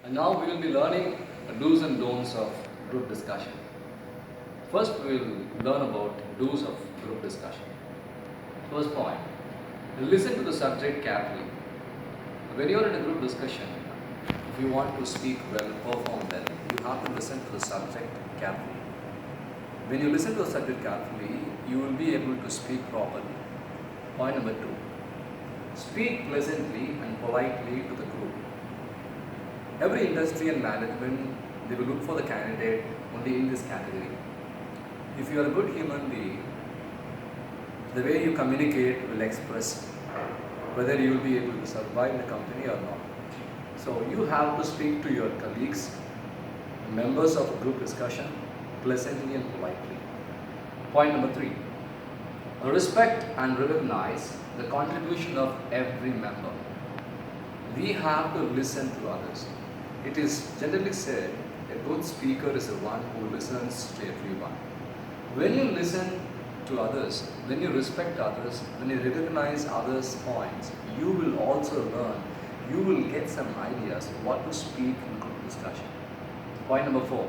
And now we will be learning the do's and don'ts of group discussion. First, we will learn about do's of group discussion. First point, listen to the subject carefully. When you are in a group discussion, if you want to speak well, perform well, you have to listen to the subject carefully. When you listen to the subject carefully, you will be able to speak properly. Point number two, speak pleasantly and politely to the group. Every industry and management, they will look for the candidate only in this category. If you are a good human being, the way you communicate will express whether you will be able to survive the company or not. So you have to speak to your colleagues, members of a group discussion, pleasantly and politely. Point number three, respect and recognize the contribution of every member. We have to listen to others. It is generally said a good speaker is the one who listens to everyone. When you listen to others, when you respect others, when you recognize others' points, you will also learn, you will get some ideas what to speak in group discussion. Point number four,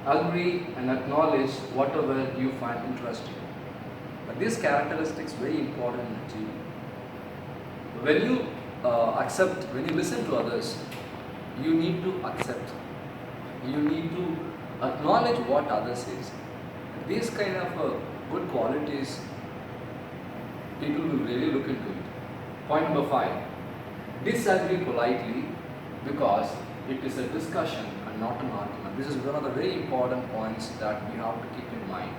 agree and acknowledge whatever you find interesting. But this characteristic is very important in the team. When you when you listen to others, you need to accept, you need to acknowledge what others says. These kind of good qualities, people will really look into it. Point number five, disagree politely because it is a discussion and not an argument. This is one of the very important points that we have to keep in mind.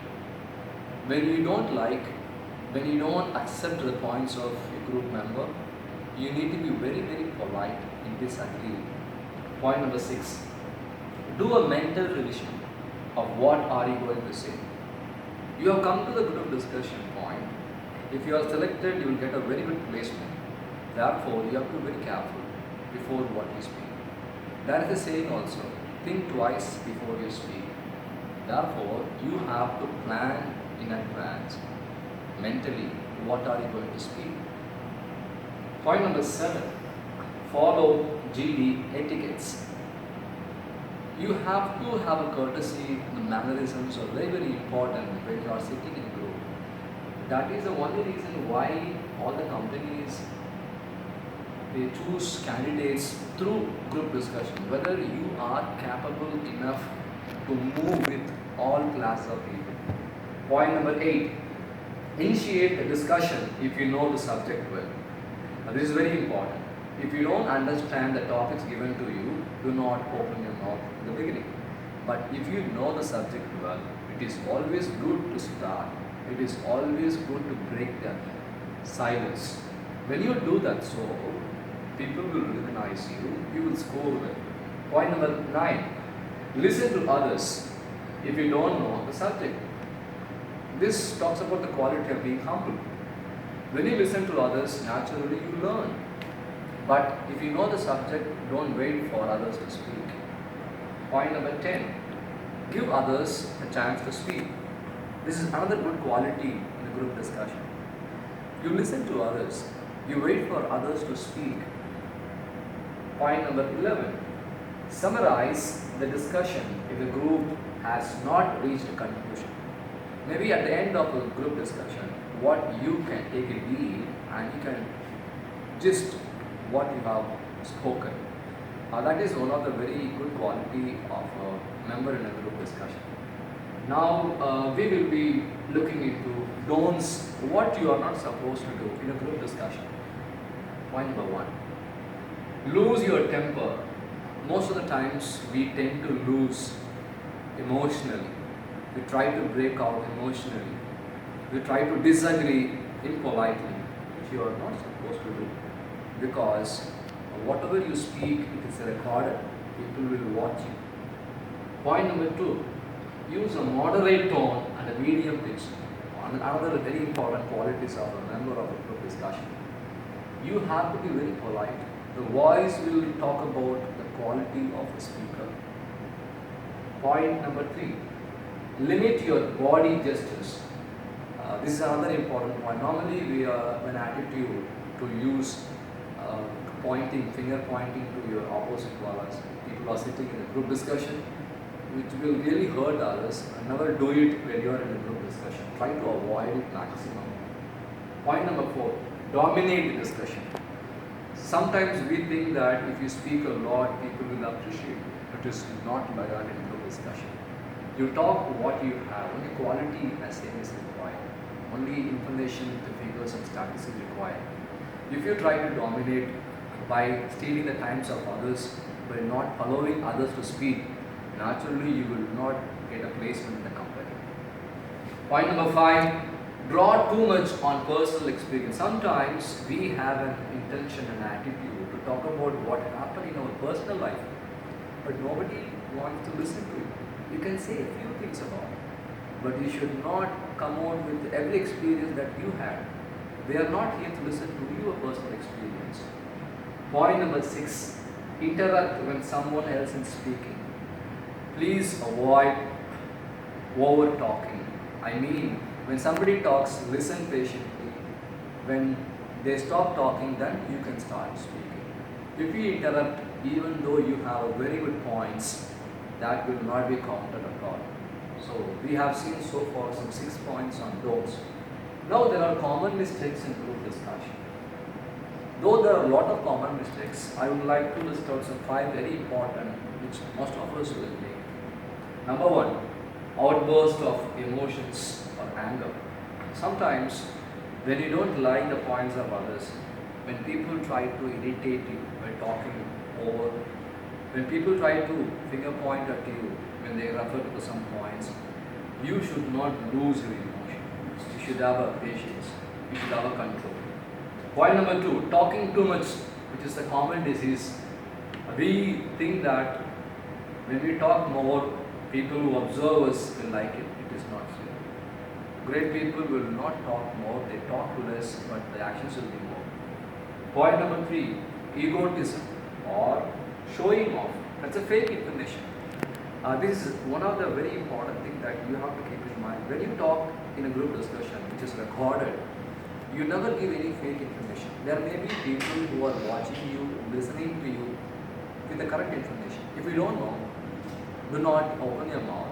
When you don't like, when you don't accept the points of a group member, you need to be very, very polite in disagreeing. Point number six, do a mental revision of what are you going to say. You have come to the group discussion point. If you are selected, you will get a very good placement. Therefore, you have to be very careful before what you speak. There is a saying also, think twice before you speak. Therefore, you have to plan in advance mentally what are you going to speak. Point number seven, follow GD etiquettes. You have to have a courtesy, the mannerisms are very, very important when you are sitting in a group. That is the only reason why all the companies, they choose candidates through group discussion, whether you are capable enough to move with all classes of people. Point number eight, initiate a discussion if you know the subject well. Now, this is very important. If you don't understand the topics given to you, do not open your mouth in the beginning. But if you know the subject well, it is always good to start. It is always good to break the silence. When you do that, so people will recognize you, you will score well. Point number nine, listen to others if you don't know the subject. This talks about the quality of being humble. When you listen to others, naturally you learn. But if you know the subject, don't wait for others to speak. Point number 10, give others a chance to speak. This is another good quality in the group discussion. You listen to others, you wait for others to speak. Point number 11, summarize the discussion if the group has not reached a conclusion. Maybe at the end of a group discussion, what you can take a lead and you can just what you have spoken. That is one of the very good quality of a member in a group discussion. Now we will be looking into don'ts, what you are not supposed to do in a group discussion. Point number one, lose your temper. Most of the times we tend to lose emotionally. We try to break out emotionally. We try to disagree impolitely, which you are not supposed to do. Because whatever you speak, it is recorded. People will watch you. Point number two, use a moderate tone and a medium pitch. Another very important qualities of a member of a group discussion. You have to be very polite. The voice will talk about the quality of the speaker. Point number three, limit your body gestures. This is another important point. Normally we are an attitude to use pointing, finger pointing to your opposite wallahs. People are sitting in a group discussion, which will really hurt others. And never do it when you are in a group discussion. Try to avoid it maximum. Point number 4, dominate the discussion. Sometimes we think that if you speak a lot, people will appreciate you. It is not like that in group discussion. You talk what you have. Only quality message is required. Only information, the figures and statistics is required. If you try to dominate by stealing the times of others, by not allowing others to speak, naturally you will not get a placement in the company. Point number 5, draw too much on personal experience. Sometimes we have an intention and attitude to talk about what happened in our personal life, but nobody wants to listen to it. You can say a few things about it, but you should not come out with every experience that you had. They are not here to listen to your personal experience. Point number 6, interrupt when someone else is speaking. Please avoid over talking. I mean, when somebody talks, listen patiently. When they stop talking, then you can start speaking. If you interrupt, even though you have very good points, that will not be counted at all. So we have seen so far some 6 points on those. Now there are common mistakes in group discussion. Though there are a lot of common mistakes, I would like to list out some 5 very important which most of us will make. Number 1, outburst of emotions or anger. Sometimes when you don't like the points of others, when people try to irritate you by talking over, when people try to finger point at you, when they refer to some points, you should not lose your emotion. You should have a patience. You should have a control. Point number 2, talking too much, which is a common disease. We think that when we talk more, people who observe us will like it. It is not so. Great people will not talk more, they talk less, but the actions will be more. Point number 3, egotism or showing off. That's a fake information. This is one of the very important things that you have to keep in mind. When you talk in a group discussion, which is recorded, you never give any fake information. There may be people who are watching you, listening to you with the correct information. If you don't know, do not open your mouth.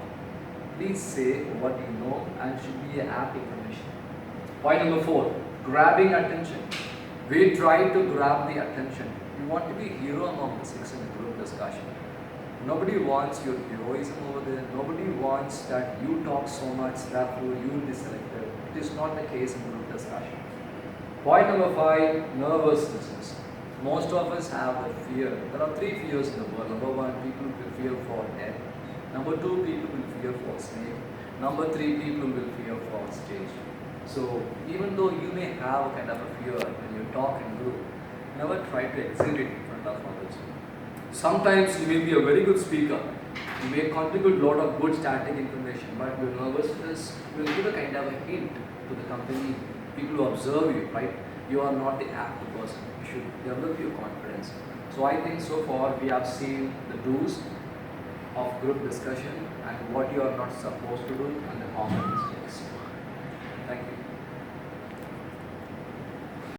Please say what you know and should be an apt information. Point number 4, grabbing attention. We try to grab the attention. You want to be hero among the 6 in a group discussion. Nobody wants your heroism over there. Nobody wants that you talk so much, therefore you will be selected. It is not the case in group discussion. Point number 5, nervousness. Most of us have a fear. There are 3 fears in the world. Number 1, people will fear for death. Number 2, people will fear for snake. Number 3, people will fear for stage. So even though you may have a kind of a fear when you talk in group, never try to exhibit it in front of others. Sometimes you may be a very good speaker. You may contribute a lot of good static information, but your nervousness will give a kind of a hint to the company. People who observe you, right? You are not the apt person. You should develop your confidence. So I think so far we have seen the do's of group discussion and what you are not supposed to do and the common mistakes.